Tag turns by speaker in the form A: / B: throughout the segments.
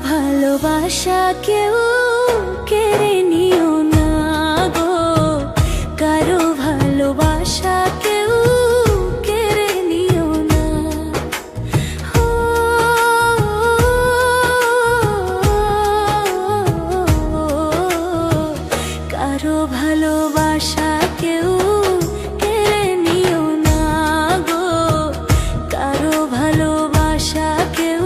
A: ভালোবাসা কেউ কেড়ে নিও না গো, কারো ভালোবাসা কেউ কেড়ে নিও না। ও কারো ভালোবাসা কেউ কেড়ে নিও না গো, কারো ভালোবাসা কেউ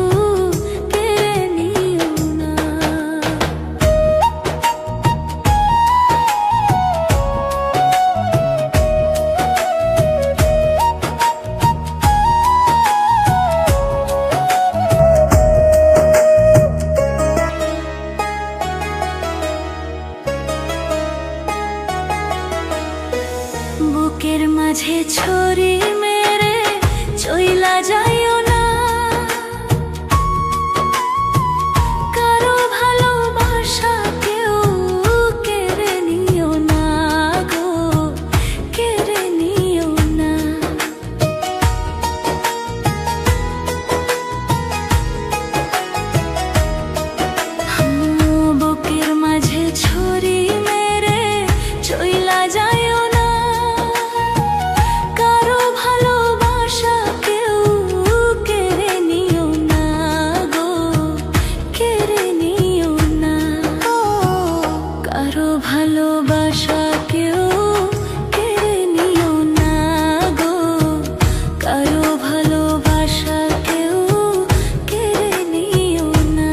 A: বুকের মাঝে ছড়ি মেরে চইলা যাইও না, কারো ভালোবাসা কেউ কেড়ে নিও না গো, কেড়ে নিও না। বুকের মাঝে ছড়ি মেরে চইলা যাইও না, ভালোবাসা কেউ কেড়ে নিও না গো, কারো ভালোবাসা কেউ কেড়ে নিও না।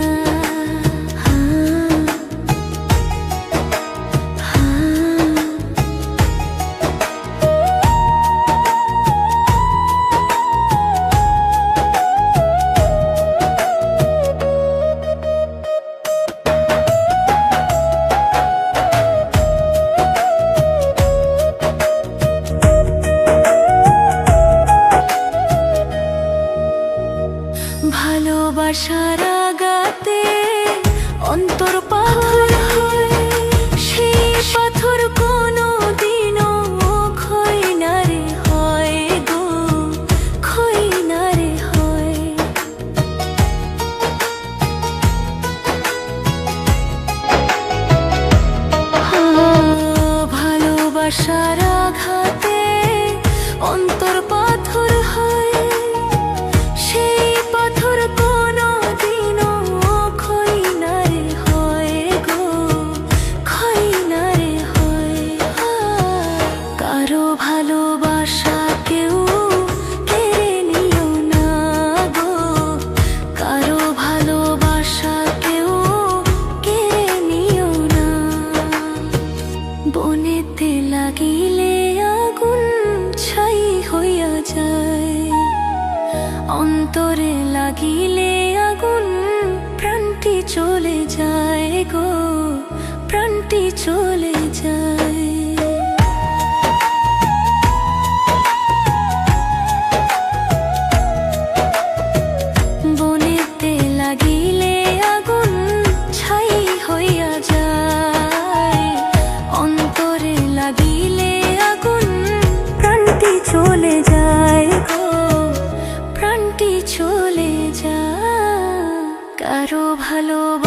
A: ভালোবাসার আঘাতে অন্তর পাথর হয়, সেই পাথর কোনো দিনও ক্ষয় না রে হয় গো, ক্ষয় না রে হয়। ভালোবাসার আঘাতে অন্তর পাথর হয়, সেই পাথর কোনো দিনও ক্ষয় না রে হয় গো, ক্ষয় না রে হয়। কারো ভালোবাসা কেউ কেড়ে নিও না গো, কারো ভালোবাসা কেউ কেড়ে নিও না। বনেতে লাগিলে আগুন ছাই হইয়া যায়, অন্তরে লাগিলে আগুন প্রাণটি চলে যায় গো, প্রাণটি চলে যায়। বনেতে লাগিলে আগুন ছাই হইয়া যায়, অন্তরে লাগিলে আগুন প্রাণটি চলে যায় গো, প্রাণটি চলে যায়। কারো ভালোবাসা